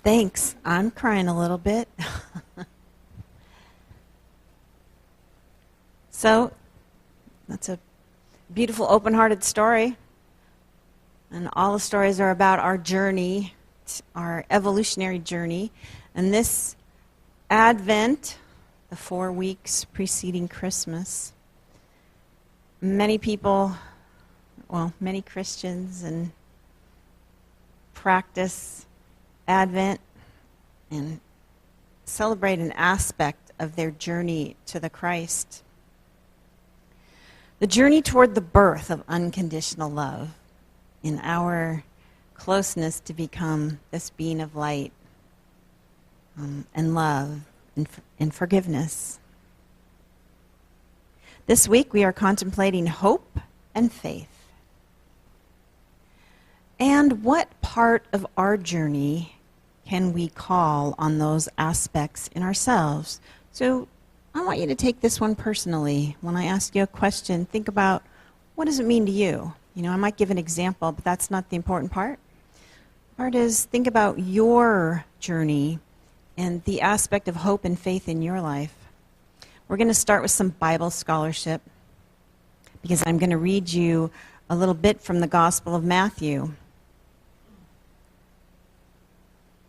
Thanks. I'm crying a little bit. So, that's a beautiful, open-hearted story. And all the stories are about our journey, our evolutionary journey. And this Advent, the 4 weeks preceding Christmas, many people, many Christians and practice Advent and celebrate an aspect of their journey to the Christ. The journey toward the birth of unconditional love in our closeness to become this being of light and love and forgiveness. This week we are contemplating hope and faith. And what part of our journey can we call on those aspects in ourselves? So I want you to take this one personally. When I ask you a question, think about, what does it mean to you? I might give an example, but that's not the important part. The part is, think about your journey and the aspect of hope and faith in your life. We're going to start with some Bible scholarship because I'm going to read you a little bit from the Gospel of Matthew.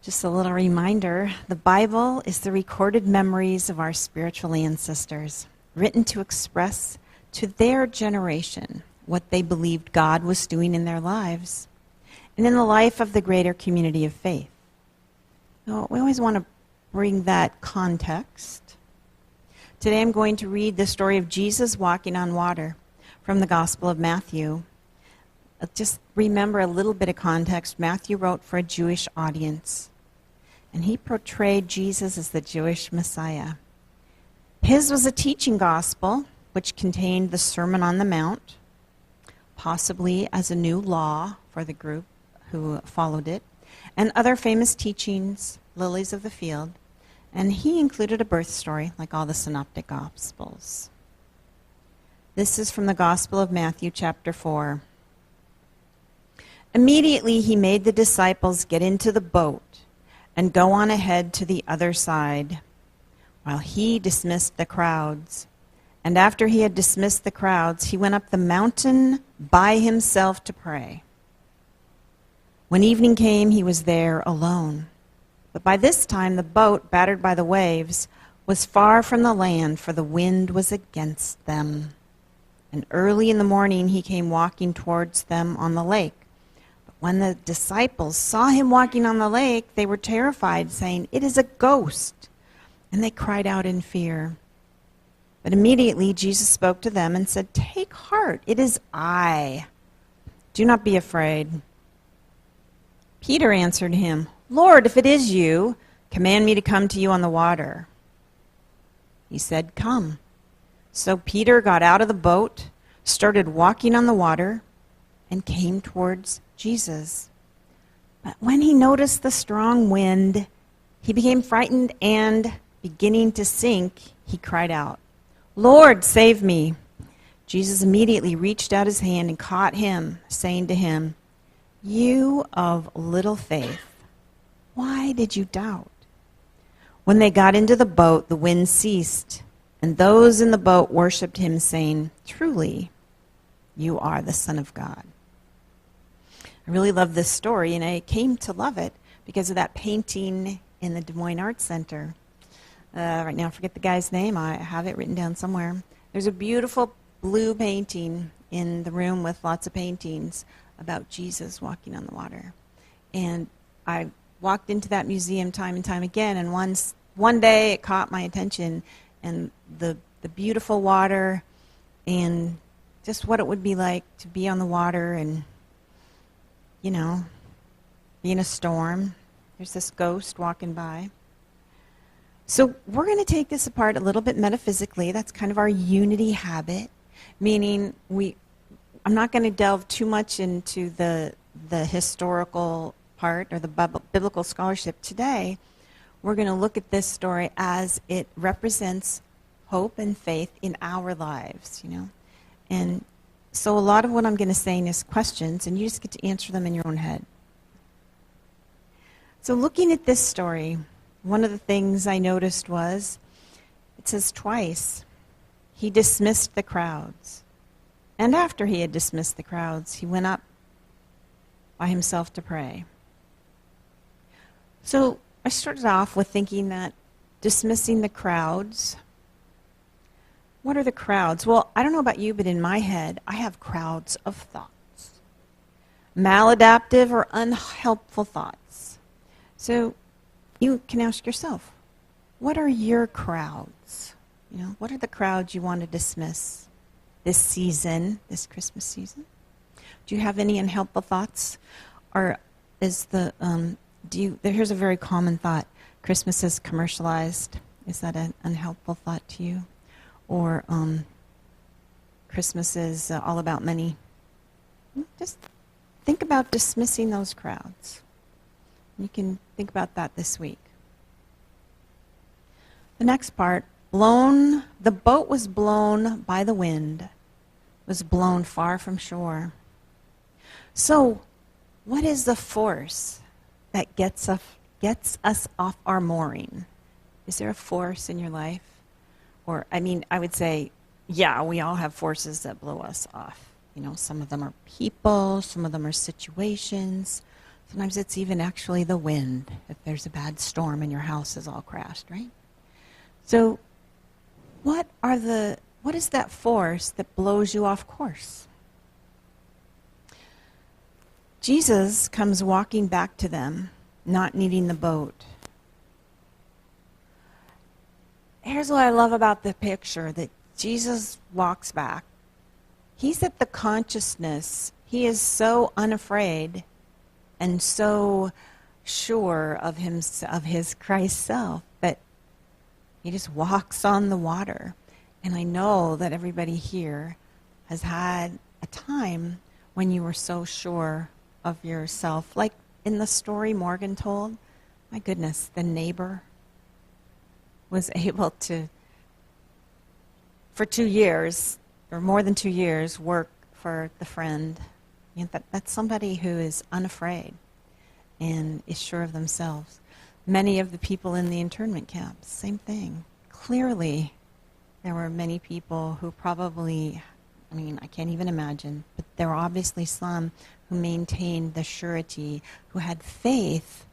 Just a little reminder, the Bible is the recorded memories of our spiritual ancestors, written to express to their generation what they believed God was doing in their lives and in the life of the greater community of faith. So we always want to bring that context. Today I'm going to read the story of Jesus walking on water from the Gospel of Matthew. Just remember a little bit of context. Matthew wrote for a Jewish audience, and he portrayed Jesus as the Jewish Messiah. His was a teaching gospel which contained the Sermon on the Mount, possibly as a new law for the group who followed it, and other famous teachings, lilies of the field, and he included a birth story like all the synoptic gospels. This is from the Gospel of Matthew, chapter 4. Immediately he made the disciples get into the boat and go on ahead to the other side, while he dismissed the crowds. And after he had dismissed the crowds, he went up the mountain by himself to pray. When evening came, he was there alone. But by this time the boat, battered by the waves, was far from the land, for the wind was against them. And early in the morning he came walking towards them on the lake. When the disciples saw him walking on the lake, they were terrified, saying, "It is a ghost." And they cried out in fear. But immediately Jesus spoke to them and said, "Take heart, it is I. Do not be afraid." Peter answered him, "Lord, if it is you, command me to come to you on the water." He said, "Come." So Peter got out of the boat, started walking on the water, and came towards Jesus. But when he noticed the strong wind, he became frightened, and beginning to sink, he cried out, "Lord, save me." Jesus immediately reached out his hand and caught him, saying to him, "You of little faith, why did you doubt?" When they got into the boat, the wind ceased, and those in the boat worshipped him, saying, "Truly, you are the Son of God." I really love this story, and I came to love it because of that painting in the Des Moines Arts Center. Right now, I forget the guy's name. I have it written down somewhere. There's a beautiful blue painting in the room with lots of paintings about Jesus walking on the water. And I walked into that museum time and time again, and one day it caught my attention, and the beautiful water and just what it would be like to be on the water and be in a storm. There's this ghost walking by. So we're going to take this apart a little bit metaphysically. That's kind of our unity habit, meaning I'm not going to delve too much into the historical part or the biblical scholarship today. We're going to look at this story as it represents hope and faith in our lives, And so a lot of what I'm going to say is questions, and you just get to answer them in your own head. So looking at this story, one of the things I noticed was, it says twice, he dismissed the crowds. And after he had dismissed the crowds, he went up by himself to pray. So I started off with thinking that dismissing the crowds, what are the crowds? Well, I don't know about you, but in my head, I have crowds of thoughts. Maladaptive or unhelpful thoughts. So you can ask yourself, what are your crowds? What are the crowds you want to dismiss this season, this Christmas season? Do you have any unhelpful thoughts? Or is here's a very common thought. Christmas is commercialized. Is that an unhelpful thought to you? Or Christmas is all about money. Just think about dismissing those crowds. You can think about that this week. The next part, the boat was blown by the wind, was blown far from shore. So, what is the force that gets us off our mooring? Is there a force in your life? Or, I would say, yeah, we all have forces that blow us off. Some of them are people, some of them are situations. Sometimes it's even actually the wind, if there's a bad storm and your house is all crashed, right? So, what is that force that blows you off course? Jesus comes walking back to them, not needing the boat. Here's what I love about the picture, that Jesus walks back. He's at the consciousness. He is so unafraid and so sure of his Christ self that he just walks on the water. And I know that everybody here has had a time when you were so sure of yourself. Like in the story Morgan told, my goodness, the neighbor was able to, for 2 years, or more than 2 years, work for the friend. That's somebody who is unafraid and is sure of themselves. Many of the people in the internment camps, same thing. Clearly, there were many people who probably, I can't even imagine, but there were obviously some who maintained the surety, who had faith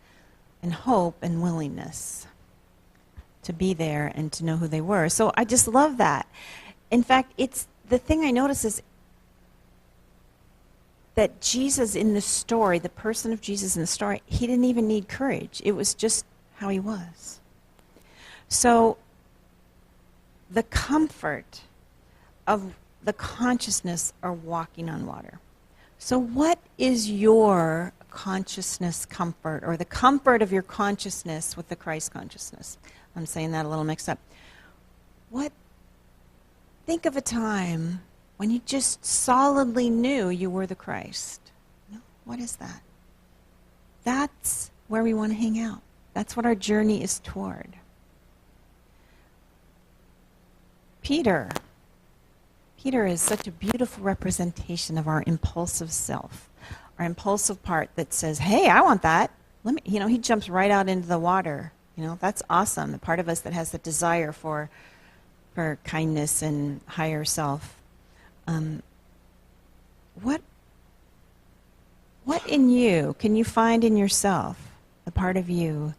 and hope and willingness to be there and to know who they were. So I just love that. In fact, it's the thing I notice is that Jesus in the story, the person of Jesus in the story, he didn't even need courage. It was just how he was. So the comfort of the consciousness of walking on water. So what is your consciousness comfort, or the comfort of your consciousness with the Christ consciousness? I'm saying that a little mixed up. Think of a time when you just solidly knew you were the Christ. What is that? That's where we want to hang out. That's what our journey is toward. Peter is such a beautiful representation of our impulsive self, our impulsive part that says, hey, I want that. He jumps right out into the water. That's awesome. The part of us that has the desire for kindness and higher self. What in you can you find in yourself, the part of you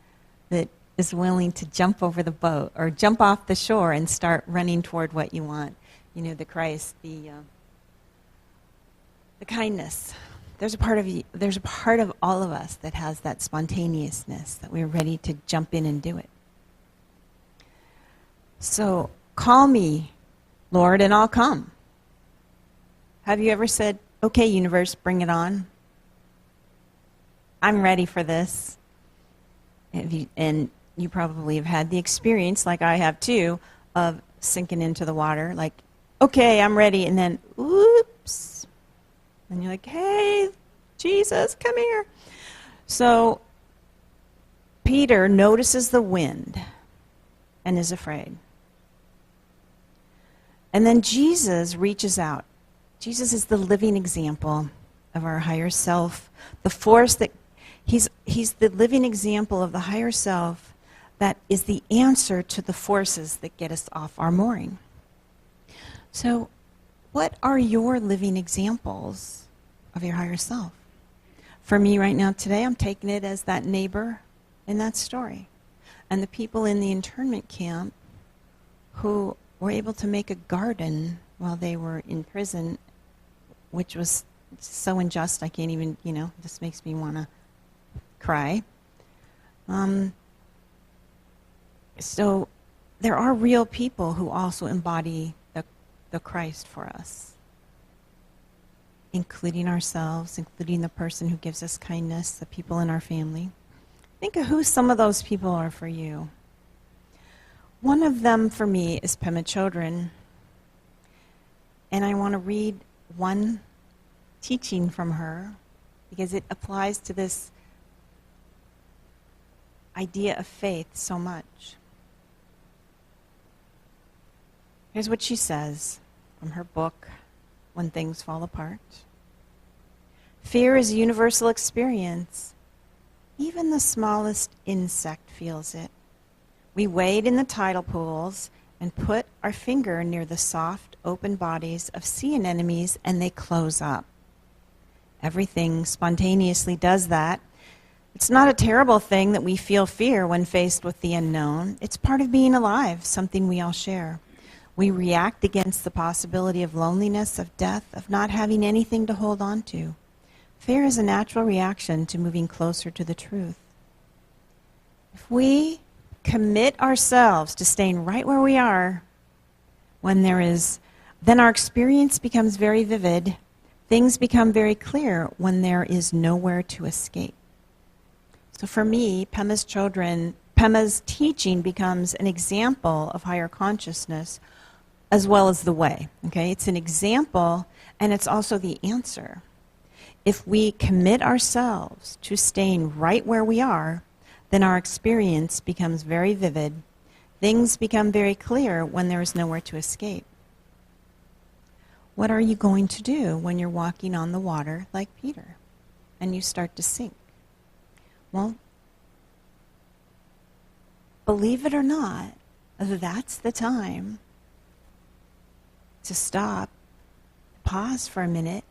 that is willing to jump over the boat or jump off the shore and start running toward what you want? The Christ, the kindness. There's a part of all of us that has that spontaneousness, that we're ready to jump in and do it. So, call me, Lord, and I'll come. Have you ever said, okay, universe, bring it on? I'm ready for this. And you probably have had the experience, like I have too, of sinking into the water, like, okay, I'm ready, and then, oops. And you're like, hey, Jesus, come here. So Peter notices the wind and is afraid. And then Jesus reaches out. Jesus is the living example of our higher self, the force that He's the living example of the higher self that is the answer to the forces that get us off our mooring. So, what are your living examples of your higher self? For me right now today, I'm taking it as that neighbor in that story. And the people in the internment camp who were able to make a garden while they were in prison, which was so unjust, I can't even, this makes me want to cry. So there are real people who also embody the Christ for us, including ourselves, including the person who gives us kindness, the people in our family. Think of who some of those people are for you. One of them for me is Pema Chodron. And I want to read one teaching from her because it applies to this idea of faith so much. Here's what she says from her book, When Things Fall Apart. Fear is a universal experience. Even the smallest insect feels it. We wade in the tidal pools and put our finger near the soft, open bodies of sea anemones, and they close up. Everything spontaneously does that. It's not a terrible thing that we feel fear when faced with the unknown. It's part of being alive, something we all share. We react against the possibility of loneliness, of death, of not having anything to hold on to. Fear is a natural reaction to moving closer to the truth. If we commit ourselves to staying right where we are, then our experience becomes very vivid. Things become very clear when there is nowhere to escape. So for me, Pema's teaching becomes an example of higher consciousness as well as the way. Okay? It's an example, and it's also the answer. If we commit ourselves to staying right where we are, then our experience becomes very vivid. Things become very clear when there is nowhere to escape. What are you going to do when you're walking on the water like Peter and you start to sink? Well, believe it or not, that's the time to stop, pause for a minute,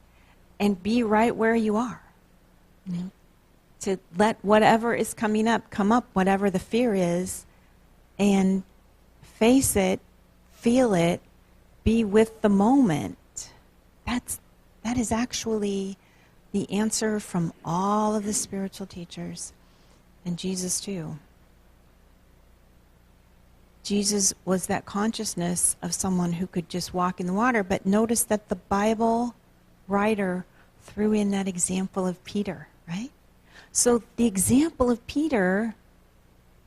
and be right where you are. To let whatever is coming up come up, whatever the fear is, and face it, feel it, be with the moment. That is actually the answer from all of the spiritual teachers, and Jesus too. Jesus was that consciousness of someone who could just walk in the water, but notice that the Bible writer threw in that example of Peter, right? So the example of Peter,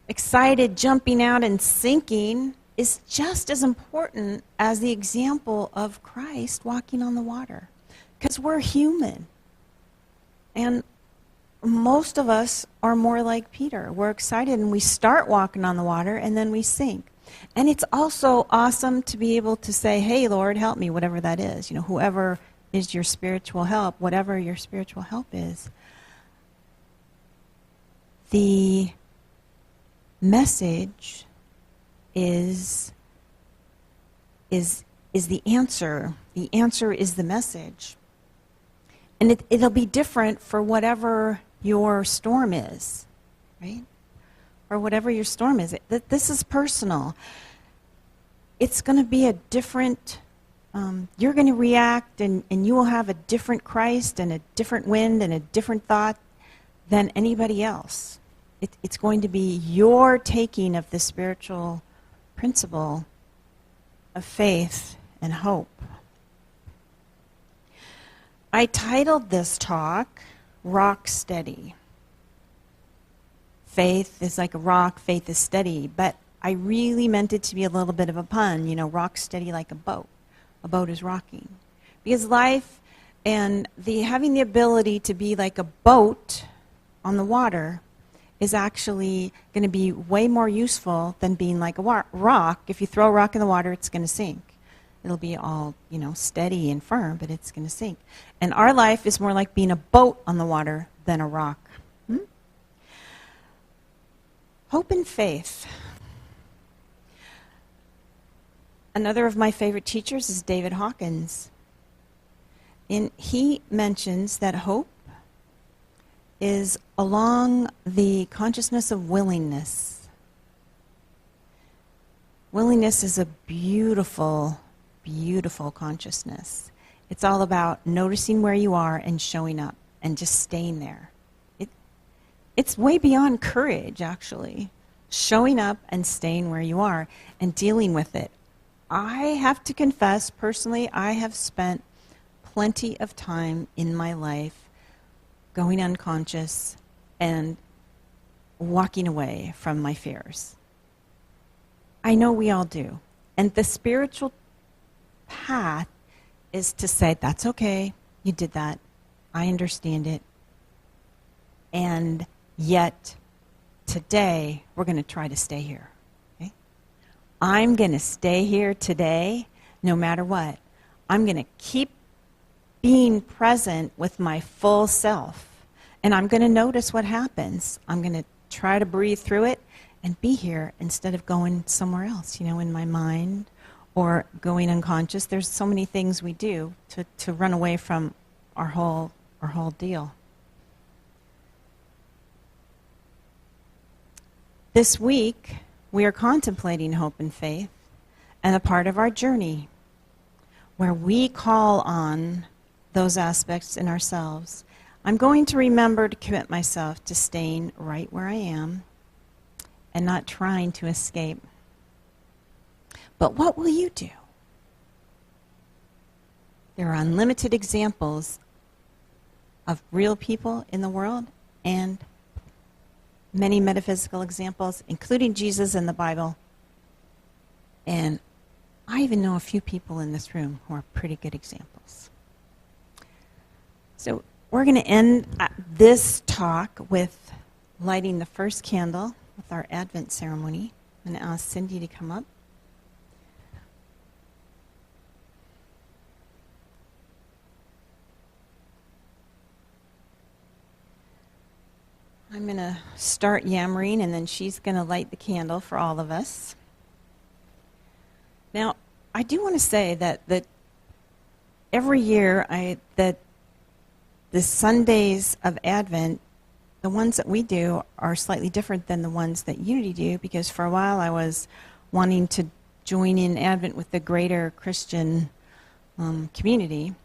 excited, jumping out and sinking, is just as important as the example of Christ walking on the water. Because we're human. And most of us are more like Peter. We're excited and we start walking on the water and then we sink. And it's also awesome to be able to say, hey, Lord, help me, whatever that is. Whoever is your spiritual help, whatever your spiritual help is. The message is the answer. The answer is the message. And it'll be different for whatever your storm is, right? Or whatever your storm is. This is personal. It's going to be a different, you're going to react and you will have a different Christ and a different wind and a different thought than anybody else. It's going to be your taking of the spiritual principle of faith and hope. I titled this talk, Rock Steady. Faith is like a rock, faith is steady, but I really meant it to be a little bit of a pun, rock steady like a boat. A boat is rocking. Because life and having the ability to be like a boat on the water is actually going to be way more useful than being like a rock. If you throw a rock in the water, it's going to sink. It'll be all, steady and firm, but it's going to sink. And our life is more like being a boat on the water than a rock. Hope and faith. Another of my favorite teachers is David Hawkins. And he mentions that hope is along the consciousness of willingness. Willingness is a beautiful, beautiful consciousness. It's all about noticing where you are and showing up and just staying there. It's way beyond courage, actually. Showing up and staying where you are and dealing with it. I have to confess, personally, I have spent plenty of time in my life going unconscious and walking away from my fears. I know we all do. And the spiritual path is to say, that's okay, you did that, I understand it, and yet today we're going to try to stay here. Okay? I'm going to stay here today no matter what. I'm going to keep being present with my full self, and I'm going to notice what happens. I'm going to try to breathe through it and be here instead of going somewhere else, in my mind, or going unconscious. There's so many things we do to run away from our whole deal. This week, we are contemplating hope and faith and a part of our journey where we call on those aspects in ourselves. I'm going to remember to commit myself to staying right where I am and not trying to escape. But what will you do? There are unlimited examples of real people in the world and many metaphysical examples, including Jesus and the Bible. And I even know a few people in this room who are pretty good examples. So we're going to end this talk with lighting the first candle with our Advent ceremony. I'm going to ask Cindy to come up. I'm going to start yammering, and then she's going to light the candle for all of us. Now, I do want to say that every year that the Sundays of Advent, the ones that we do are slightly different than the ones that Unity do, because for a while I was wanting to join in Advent with the greater Christian community.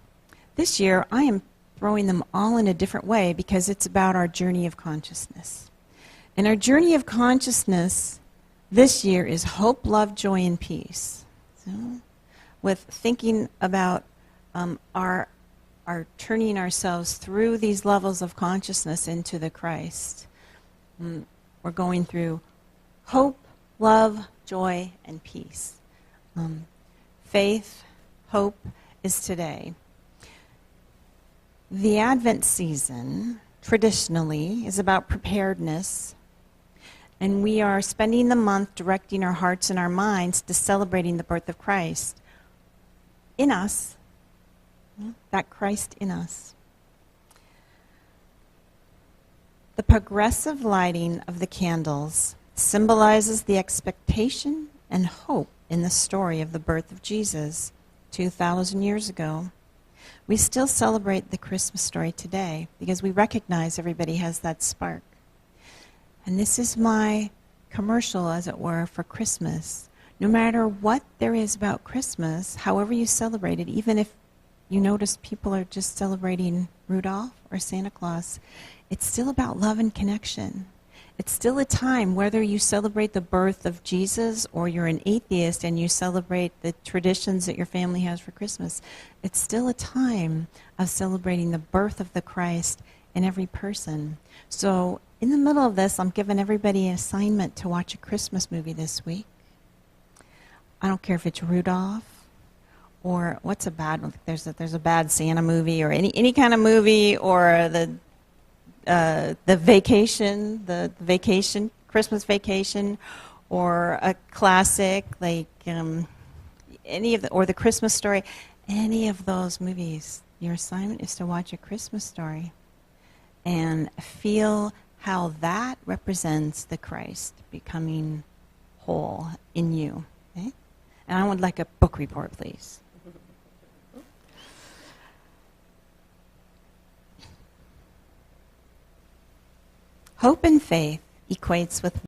This year, I am throwing them all in a different way because it's about our journey of consciousness. And our journey of consciousness this year is hope, love, joy, and peace. So, with thinking about our turning ourselves through these levels of consciousness into the Christ. We're going through hope, love, joy, and peace. Faith, hope is today. The Advent season, traditionally, is about preparedness, and we are spending the month directing our hearts and our minds to celebrating the birth of Christ in us, that Christ in us. The progressive lighting of the candles symbolizes the expectation and hope in the story of the birth of Jesus 2,000 years ago. We still celebrate the Christmas story today because we recognize everybody has that spark. And this is my commercial, as it were, for Christmas. No matter what there is about Christmas, however you celebrate it, even if you notice people are just celebrating Rudolph or Santa Claus, it's still about love and connection. It's still a time, whether you celebrate the birth of Jesus or you're an atheist and you celebrate the traditions that your family has for Christmas, it's still a time of celebrating the birth of the Christ in every person. So in the middle of this, I'm giving everybody an assignment to watch a Christmas movie this week. I don't care if it's Rudolph or what's a bad one. There's a bad Santa movie or any kind of movie, or the vacation, Christmas Vacation, or a classic like any of or the Christmas Story, any of those movies. Your assignment is to watch A Christmas Story and feel how that represents the Christ becoming whole in you. Okay? And I would like a book report, please. Hope and faith equates with